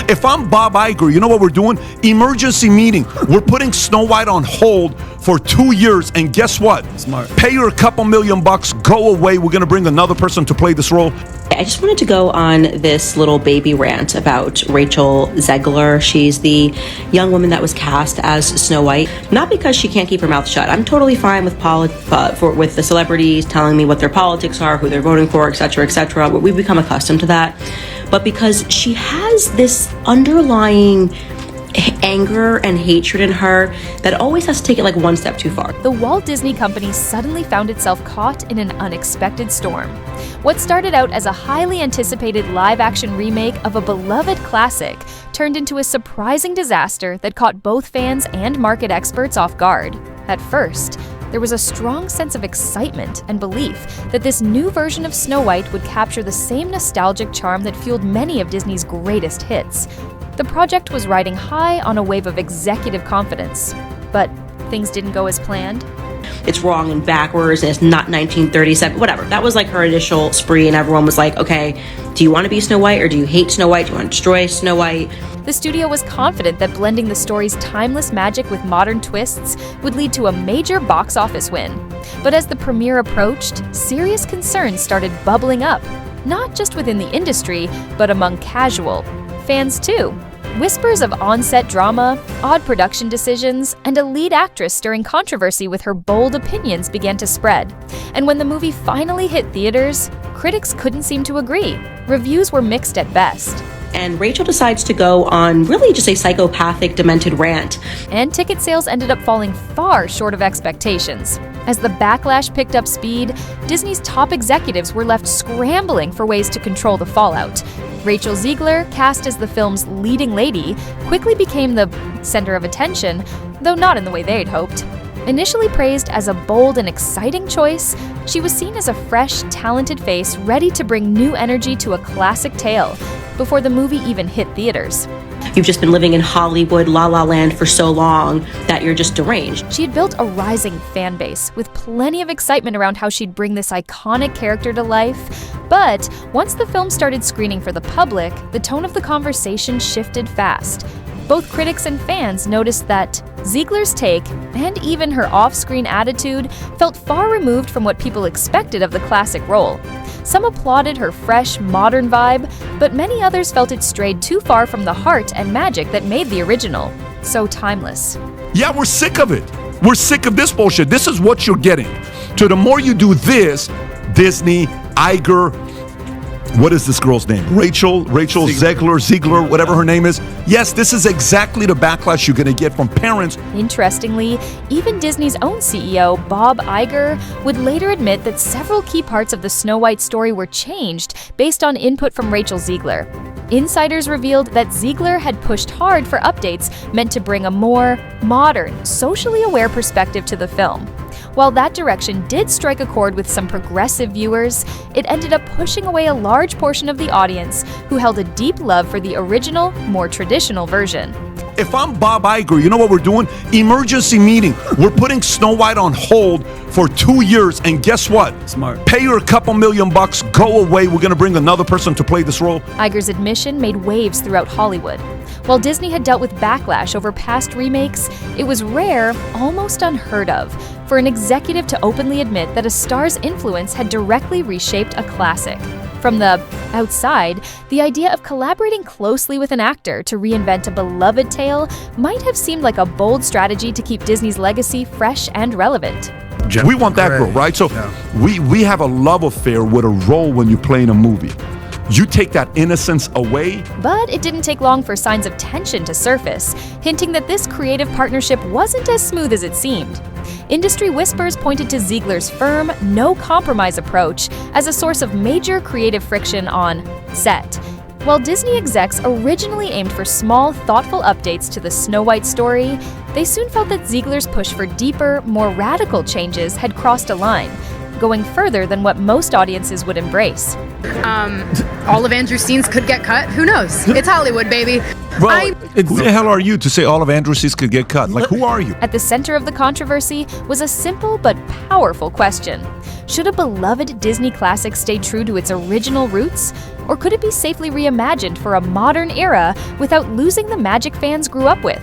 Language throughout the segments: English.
If I'm Bob Iger, you know what we're doing? Emergency meeting. We're putting Snow White on hold for 2 years, and guess what? Smart. Pay her a couple $1,000,000, go away. We're going to bring another person to play this role. I just wanted to go on this little baby rant about Rachel Zegler. She's the young woman that was cast as Snow White. Not because she can't keep her mouth shut. I'm totally fine with with the celebrities telling me what their politics are, who they're voting for, etc., etc. We've become accustomed to that. But because she has this underlying anger and hatred in her that always has to take it like one step too far. The Walt Disney Company suddenly found itself caught in an unexpected storm. What started out as a highly anticipated live-action remake of a beloved classic turned into a surprising disaster that caught both fans and market experts off guard. At first, there was a strong sense of excitement and belief that this new version of Snow White would capture the same nostalgic charm that fueled many of Disney's greatest hits. The project was riding high on a wave of executive confidence, but things didn't go as planned. It's wrong and backwards and it's not 1937, whatever. That was like her initial spree, and everyone was like, okay, do you want to be Snow White or do you hate Snow White? Do you want to destroy Snow White? The studio was confident that blending the story's timeless magic with modern twists would lead to a major box office win. But as the premiere approached, serious concerns started bubbling up, not just within the industry, but among casual fans too. Whispers of on-set drama, odd production decisions, and a lead actress stirring controversy with her bold opinions began to spread. And when the movie finally hit theaters, critics couldn't seem to agree. Reviews were mixed at best. And Rachel decides to go on really just a psychopathic, demented rant. And ticket sales ended up falling far short of expectations. As the backlash picked up speed, Disney's top executives were left scrambling for ways to control the fallout. Rachel Zegler, cast as the film's leading lady, quickly became the center of attention, though not in the way they'd hoped. Initially praised as a bold and exciting choice, she was seen as a fresh, talented face ready to bring new energy to a classic tale before the movie even hit theaters. You've just been living in Hollywood, La La Land for so long that you're just deranged. She had built a rising fan base with plenty of excitement around how she'd bring this iconic character to life. But once the film started screening for the public, the tone of the conversation shifted fast. Both critics and fans noticed that Zegler's take, and even her off-screen attitude, felt far removed from what people expected of the classic role. Some applauded her fresh, modern vibe, but many others felt it strayed too far from the heart and magic that made the original so timeless. Yeah, we're sick of it. We're sick of this bullshit. This is what you're getting. So the more you do this, Disney, Iger, what is this girl's name? Rachel Zegler, whatever her name is. Yes, this is exactly the backlash you're going to get from parents. Interestingly, even Disney's own CEO, Bob Iger, would later admit that several key parts of the Snow White story were changed based on input from Rachel Zegler. Insiders revealed that Zegler had pushed hard for updates meant to bring a more modern, socially aware perspective to the film. While that direction did strike a chord with some progressive viewers, it ended up pushing away a large portion of the audience who held a deep love for the original, more traditional version. If I'm Bob Iger, you know what we're doing? Emergency meeting. We're putting Snow White on hold for 2 years, and guess what? Smart. Pay her a couple $1,000,000, go away. We're going to bring another person to play this role. Iger's admission made waves throughout Hollywood. While Disney had dealt with backlash over past remakes, it was rare, almost unheard of, for an executive to openly admit that a star's influence had directly reshaped a classic. From the outside, the idea of collaborating closely with an actor to reinvent a beloved tale might have seemed like a bold strategy to keep Disney's legacy fresh and relevant. We want that girl, right? So we have a love affair with a role when you play in a movie. You take that innocence away. But it didn't take long for signs of tension to surface, hinting that this creative partnership wasn't as smooth as it seemed. Industry whispers pointed to Zegler's firm, no-compromise approach as a source of major creative friction on set. While Disney execs originally aimed for small, thoughtful updates to the Snow White story, they soon felt that Zegler's push for deeper, more radical changes had crossed a line. going further than what most audiences would embrace. All of Andrew's scenes could get cut. Who knows? It's Hollywood, baby. Well, who the hell are you to say all of Andrew's scenes could get cut? Like, who are you? At the center of the controversy was a simple but powerful question. Should a beloved Disney classic stay true to its original roots? Or could it be safely reimagined for a modern era without losing the magic fans grew up with?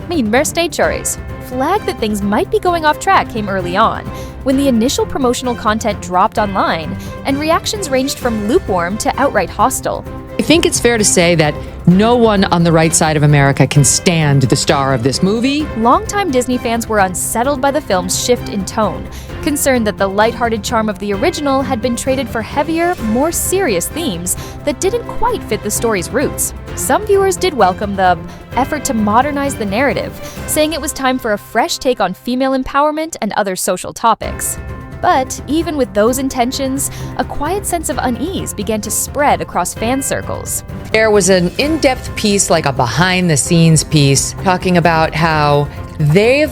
Min birthday choice. Flag that things might be going off track came early on, when the initial promotional content dropped online, and reactions ranged from lukewarm to outright hostile. I think it's fair to say that no one on the right side of America can stand the star of this movie. Longtime Disney fans were unsettled by the film's shift in tone, concerned that the lighthearted charm of the original had been traded for heavier, more serious themes that didn't quite fit the story's roots. Some viewers did welcome the effort to modernize the narrative, saying it was time for a fresh take on female empowerment and other social topics. But even with those intentions, a quiet sense of unease began to spread across fan circles. There was an in-depth piece, like a behind-the-scenes piece, talking about how they've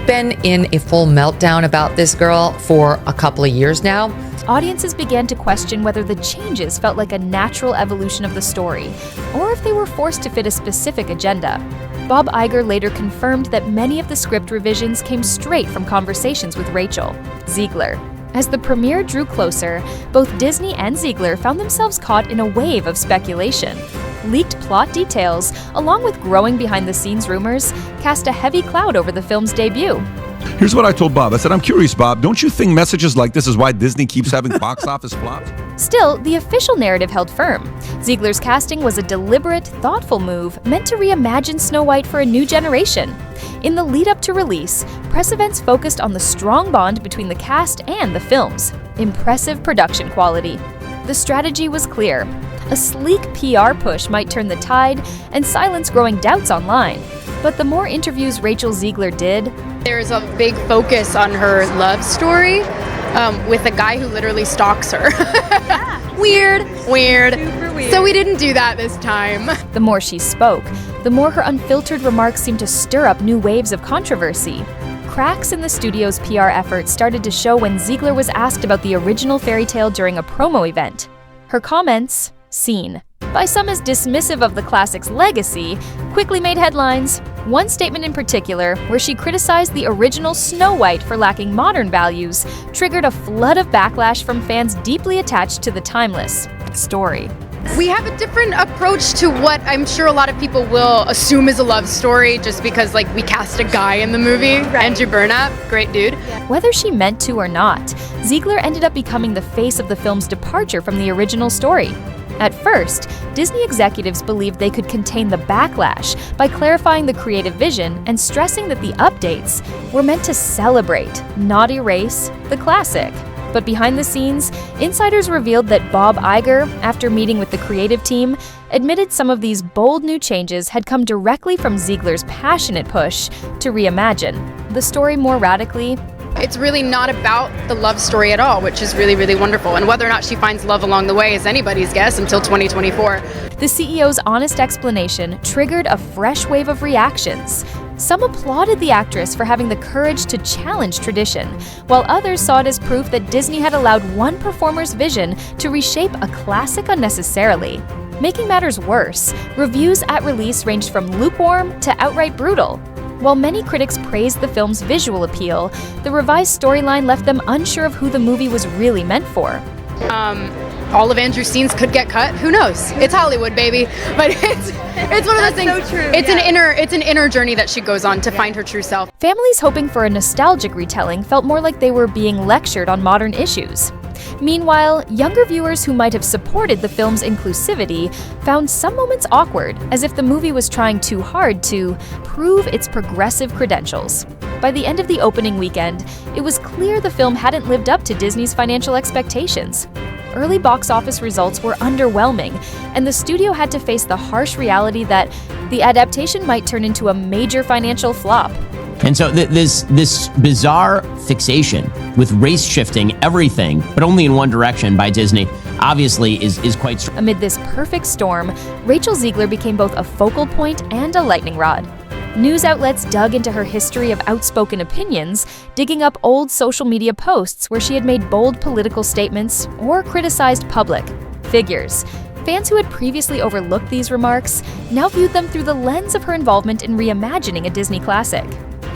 been in a full meltdown about this girl for a couple of years now. Audiences began to question whether the changes felt like a natural evolution of the story, or if they were forced to fit a specific agenda. Bob Iger later confirmed that many of the script revisions came straight from conversations with Rachel Zegler. As the premiere drew closer, both Disney and Zegler found themselves caught in a wave of speculation. Leaked plot details, along with growing behind-the-scenes rumors, cast a heavy cloud over the film's debut. Here's what I told Bob. I said, I'm curious, Bob, don't you think messages like this is why Disney keeps having box office flops? Still, the official narrative held firm. Zegler's casting was a deliberate, thoughtful move meant to reimagine Snow White for a new generation. In the lead-up to release, press events focused on the strong bond between the cast and the films. Impressive production quality. The strategy was clear. A sleek PR push might turn the tide and silence growing doubts online. But the more interviews Rachel Zegler did, There's a big focus on her love story with a guy who literally stalks her. Weird. Super weird. So we didn't do that this time. the more she spoke, the more her unfiltered remarks seemed to stir up new waves of controversy. Cracks in the studio's PR efforts started to show when Zegler was asked about the original fairy tale during a promo event. Her comments, seen by some as dismissive of the classic's legacy, quickly made headlines. One statement in particular, where she criticized the original Snow White for lacking modern values, triggered a flood of backlash from fans deeply attached to the timeless story. We have a different approach to what I'm sure a lot of people will assume is a love story just because we cast a guy in the movie. Right. Andrew Burnap, great dude. Whether she meant to or not, Zegler ended up becoming the face of the film's departure from the original story. At first, Disney executives believed they could contain the backlash by clarifying the creative vision and stressing that the updates were meant to celebrate, not erase, the classic. But behind the scenes, insiders revealed that Bob Iger, after meeting with the creative team, admitted some of these bold new changes had come directly from Zegler's passionate push to reimagine the story more radically. It's really not about the love story at all, which is really, really wonderful. And whether or not she finds love along the way is anybody's guess until 2024. The CEO's honest explanation triggered a fresh wave of reactions. Some applauded the actress for having the courage to challenge tradition, while others saw it as proof that Disney had allowed one performer's vision to reshape a classic unnecessarily. Making matters worse, reviews at release ranged from lukewarm to outright brutal. While many critics praised the film's visual appeal, the revised storyline left them unsure of who the movie was really meant for. All of Andrew's scenes could get cut. Who knows? It's Hollywood, baby. But it's one of those things. So true. It's an inner journey that she goes on to find her true self. Families hoping for a nostalgic retelling felt more like they were being lectured on modern issues. Meanwhile, younger viewers who might have supported the film's inclusivity found some moments awkward, as if the movie was trying too hard to prove its progressive credentials. By the end of the opening weekend, it was clear the film hadn't lived up to Disney's financial expectations. Early box office results were underwhelming, and the studio had to face the harsh reality that the adaptation might turn into a major financial flop. And so this bizarre fixation with race shifting everything, but only in one direction by Disney, obviously is quite Amid this perfect storm, Rachel Zegler became both a focal point and a lightning rod. News outlets dug into her history of outspoken opinions, digging up old social media posts where she had made bold political statements or criticized public figures. Fans who had previously overlooked these remarks now viewed them through the lens of her involvement in reimagining a Disney classic.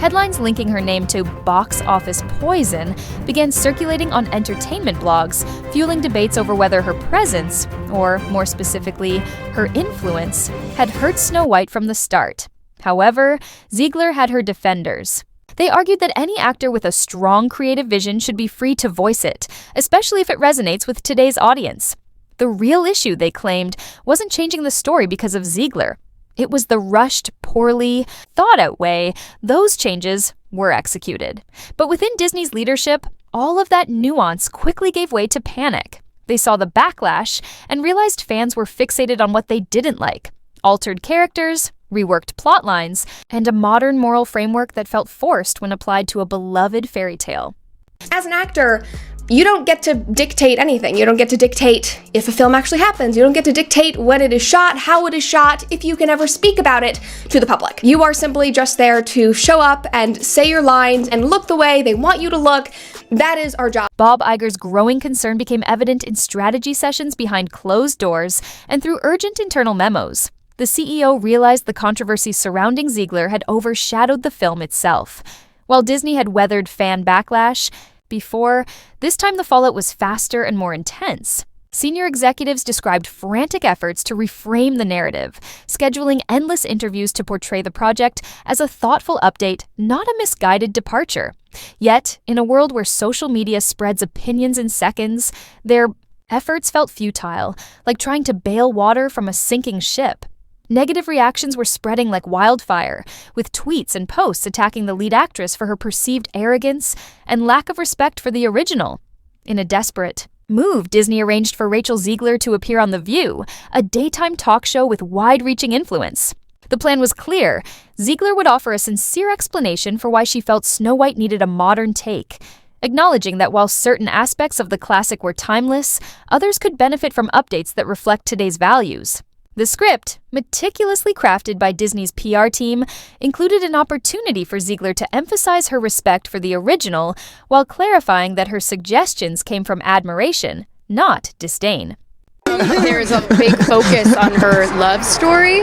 Headlines linking her name to box office poison began circulating on entertainment blogs, fueling debates over whether her presence, or more specifically, her influence, had hurt Snow White from the start. However, Zegler had her defenders. They argued that any actor with a strong creative vision should be free to voice it, especially if it resonates with today's audience. The real issue, they claimed, wasn't changing the story because of Zegler. It was the rushed, poorly thought-out way those changes were executed. But within Disney's leadership, all of that nuance quickly gave way to panic. They saw the backlash and realized fans were fixated on what they didn't like: altered characters, reworked plot lines, and a modern moral framework that felt forced when applied to a beloved fairy tale. As an actor, you don't get to dictate anything. You don't get to dictate if a film actually happens. You don't get to dictate when it is shot, how it is shot, if you can ever speak about it to the public. You are simply just there to show up and say your lines and look the way they want you to look. That is our job. Bob Iger's growing concern became evident in strategy sessions behind closed doors and through urgent internal memos. The CEO realized the controversy surrounding Zegler had overshadowed the film itself. While Disney had weathered fan backlash before, this time the fallout was faster and more intense. Senior executives described frantic efforts to reframe the narrative, scheduling endless interviews to portray the project as a thoughtful update, not a misguided departure. Yet, in a world where social media spreads opinions in seconds, their efforts felt futile, like trying to bail water from a sinking ship. Negative reactions were spreading like wildfire, with tweets and posts attacking the lead actress for her perceived arrogance and lack of respect for the original. In a desperate move, Disney arranged for Rachel Zegler to appear on The View, a daytime talk show with wide-reaching influence. The plan was clear. Zegler would offer a sincere explanation for why she felt Snow White needed a modern take, acknowledging that while certain aspects of the classic were timeless, others could benefit from updates that reflect today's values. The script, meticulously crafted by Disney's PR team, included an opportunity for Zegler to emphasize her respect for the original while clarifying that her suggestions came from admiration, not disdain. There's a big focus on her love story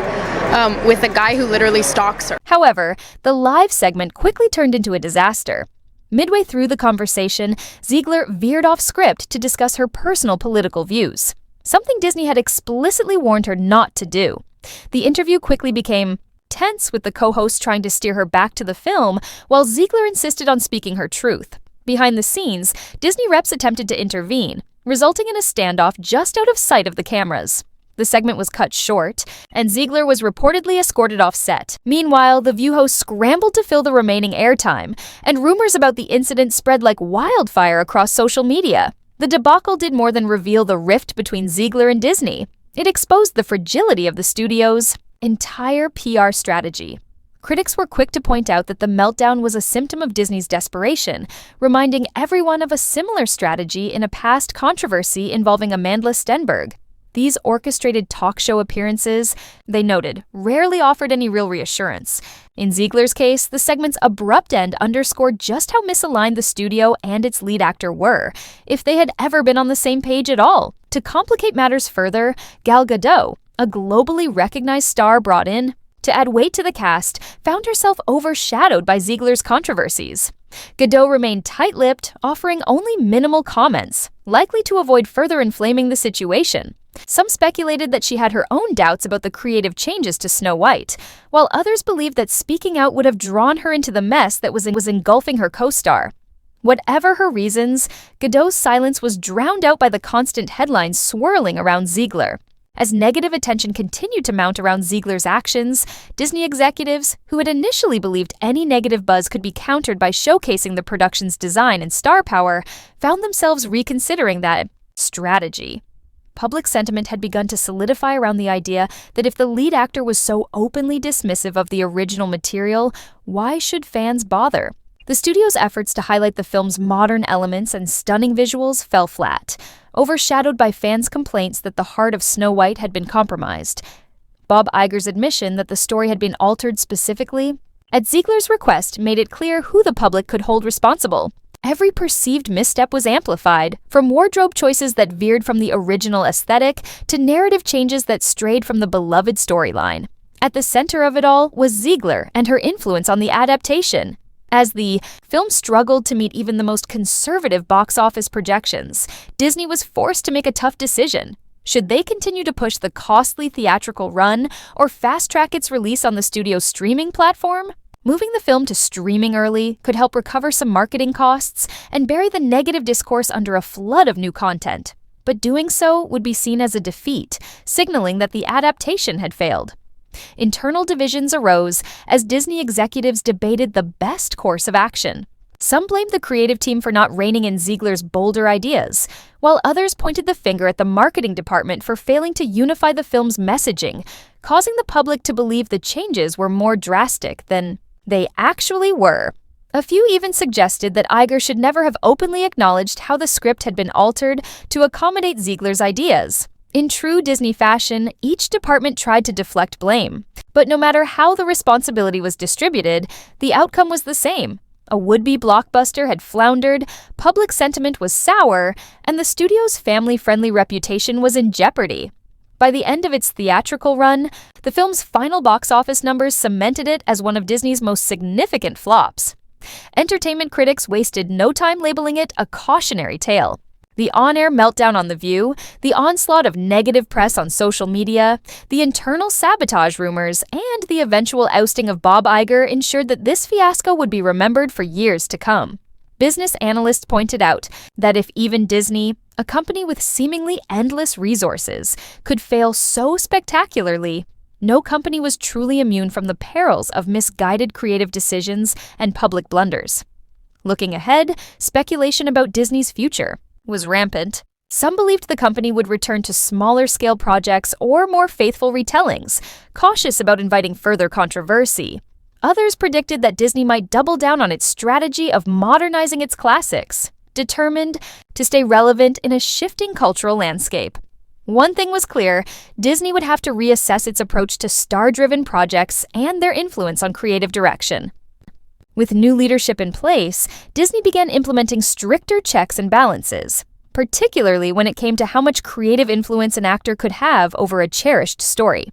with a guy who literally stalks her. However, the live segment quickly turned into a disaster. Midway through the conversation, Zegler veered off script to discuss her personal political views, something Disney had explicitly warned her not to do. The interview quickly became tense, with the co-host trying to steer her back to the film, while Zegler insisted on speaking her truth. Behind the scenes, Disney reps attempted to intervene, resulting in a standoff just out of sight of the cameras. The segment was cut short, and Zegler was reportedly escorted off set. Meanwhile, the View host scrambled to fill the remaining airtime, and rumors about the incident spread like wildfire across social media. The debacle did more than reveal the rift between Zegler and Disney. It exposed the fragility of the studio's entire PR strategy. Critics were quick to point out that the meltdown was a symptom of Disney's desperation, reminding everyone of a similar strategy in a past controversy involving Amandla Stenberg. These orchestrated talk show appearances, they noted, rarely offered any real reassurance. In Zegler's case, the segment's abrupt end underscored just how misaligned the studio and its lead actor were, if they had ever been on the same page at all. To complicate matters further, Gal Gadot, a globally recognized star brought in to add weight to the cast, found herself overshadowed by Zegler's controversies. Gadot remained tight-lipped, offering only minimal comments, likely to avoid further inflaming the situation. Some speculated that she had her own doubts about the creative changes to Snow White, while others believed that speaking out would have drawn her into the mess that was engulfing her co-star. Whatever her reasons, Gadot's silence was drowned out by the constant headlines swirling around Zegler. As negative attention continued to mount around Zegler's actions, Disney executives, who had initially believed any negative buzz could be countered by showcasing the production's design and star power, found themselves reconsidering that strategy. Public sentiment had begun to solidify around the idea that if the lead actor was so openly dismissive of the original material, why should fans bother? The studio's efforts to highlight the film's modern elements and stunning visuals fell flat, overshadowed by fans' complaints that the heart of Snow White had been compromised. Bob Iger's admission that the story had been altered specifically At Zegler's request made it clear who the public could hold responsible. Every perceived misstep was amplified, from wardrobe choices that veered from the original aesthetic to narrative changes that strayed from the beloved storyline. At the center of it all was Zegler and her influence on the adaptation. As the film struggled to meet even the most conservative box office projections, Disney was forced to make a tough decision. Should they continue to push the costly theatrical run or fast-track its release on the studio's streaming platform? Moving the film to streaming early could help recover some marketing costs and bury the negative discourse under a flood of new content. But doing so would be seen as a defeat, signaling that the adaptation had failed. Internal divisions arose as Disney executives debated the best course of action. Some blamed the creative team for not reining in Zegler's bolder ideas, while others pointed the finger at the marketing department for failing to unify the film's messaging, causing the public to believe the changes were more drastic than they actually were. A few even suggested that Iger should never have openly acknowledged how the script had been altered to accommodate Zegler's ideas. In true Disney fashion, each department tried to deflect blame. But no matter how the responsibility was distributed, the outcome was the same. A would-be blockbuster had floundered, public sentiment was sour, and the studio's family-friendly reputation was in jeopardy. By the end of its theatrical run, the film's final box office numbers cemented it as one of Disney's most significant flops. Entertainment critics wasted no time labeling it a cautionary tale. The on-air meltdown on The View, the onslaught of negative press on social media, the internal sabotage rumors, and the eventual ousting of Bob Iger ensured that this fiasco would be remembered for years to come. Business analysts pointed out that if even Disney, a company with seemingly endless resources, could fail so spectacularly, no company was truly immune from the perils of misguided creative decisions and public blunders. Looking ahead, speculation about Disney's future was rampant. Some believed the company would return to smaller-scale projects or more faithful retellings, cautious about inviting further controversy. Others predicted that Disney might double down on its strategy of modernizing its classics, determined to stay relevant in a shifting cultural landscape. One thing was clear, Disney would have to reassess its approach to star-driven projects and their influence on creative direction. With new leadership in place, Disney began implementing stricter checks and balances, particularly when it came to how much creative influence an actor could have over a cherished story.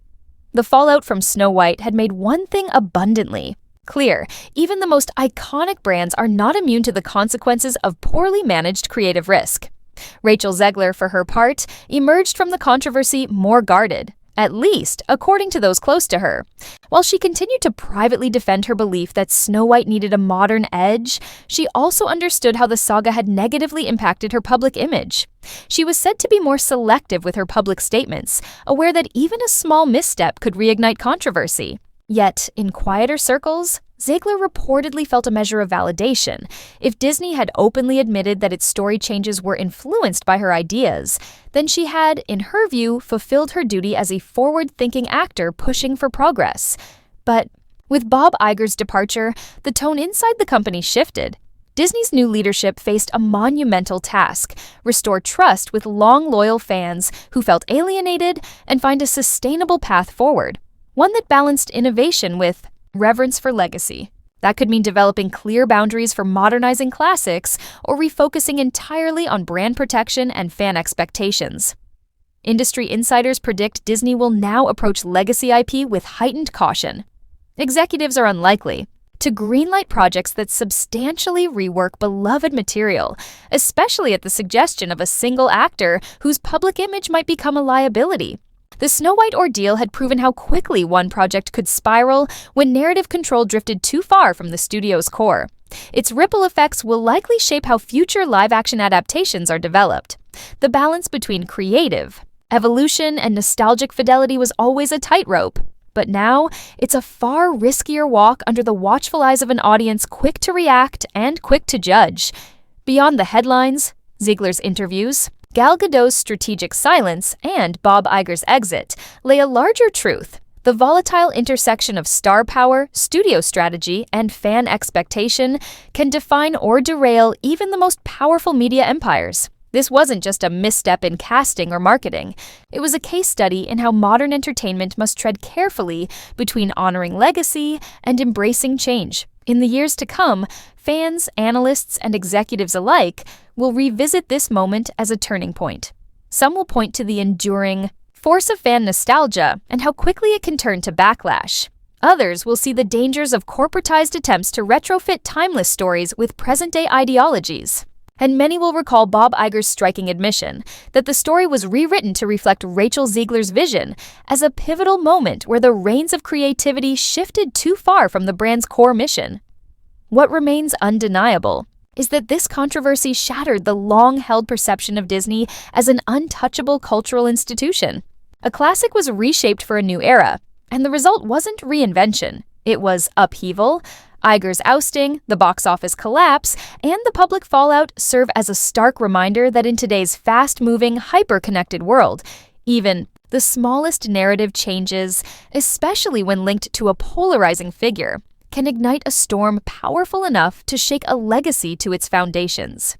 The fallout from Snow White had made one thing abundantly clear: even the most iconic brands are not immune to the consequences of poorly managed creative risk. Rachel Zegler, for her part, emerged from the controversy more guarded, at least according to those close to her. While she continued to privately defend her belief that Snow White needed a modern edge, she also understood how the saga had negatively impacted her public image. She was said to be more selective with her public statements, aware that even a small misstep could reignite controversy. Yet, in quieter circles, Zegler reportedly felt a measure of validation. If Disney had openly admitted that its story changes were influenced by her ideas, then she had, in her view, fulfilled her duty as a forward-thinking actor pushing for progress. But with Bob Iger's departure, the tone inside the company shifted. Disney's new leadership faced a monumental task: restore trust with long, loyal fans who felt alienated and find a sustainable path forward, one that balanced innovation with reverence for legacy. That could mean developing clear boundaries for modernizing classics or refocusing entirely on brand protection and fan expectations. Industry insiders predict Disney will now approach legacy IP with heightened caution. Executives are unlikely to greenlight projects that substantially rework beloved material, especially at the suggestion of a single actor whose public image might become a liability. The Snow White ordeal had proven how quickly one project could spiral when narrative control drifted too far from the studio's core. Its ripple effects will likely shape how future live-action adaptations are developed. The balance between creative, evolution, and nostalgic fidelity was always a tightrope. But now, it's a far riskier walk under the watchful eyes of an audience quick to react and quick to judge. Beyond the headlines, Zegler's interviews, Gal Gadot's strategic silence, and Bob Iger's exit lay a larger truth: the volatile intersection of star power, studio strategy, and fan expectation can define or derail even the most powerful media empires. This wasn't just a misstep in casting or marketing. It was a case study in how modern entertainment must tread carefully between honoring legacy and embracing change. In the years to come, fans, analysts, and executives alike will revisit this moment as a turning point. Some will point to the enduring force of fan nostalgia and how quickly it can turn to backlash. Others will see the dangers of corporatized attempts to retrofit timeless stories with present-day ideologies. And many will recall Bob Iger's striking admission that the story was rewritten to reflect Rachel Zegler's vision as a pivotal moment where the reins of creativity shifted too far from the brand's core mission. What remains undeniable is that this controversy shattered the long-held perception of Disney as an untouchable cultural institution. A classic was reshaped for a new era, and the result wasn't reinvention. It was upheaval. Iger's ousting, the box office collapse, and the public fallout serve as a stark reminder that in today's fast-moving, hyper-connected world, even the smallest narrative changes, especially when linked to a polarizing figure, can ignite a storm powerful enough to shake a legacy to its foundations.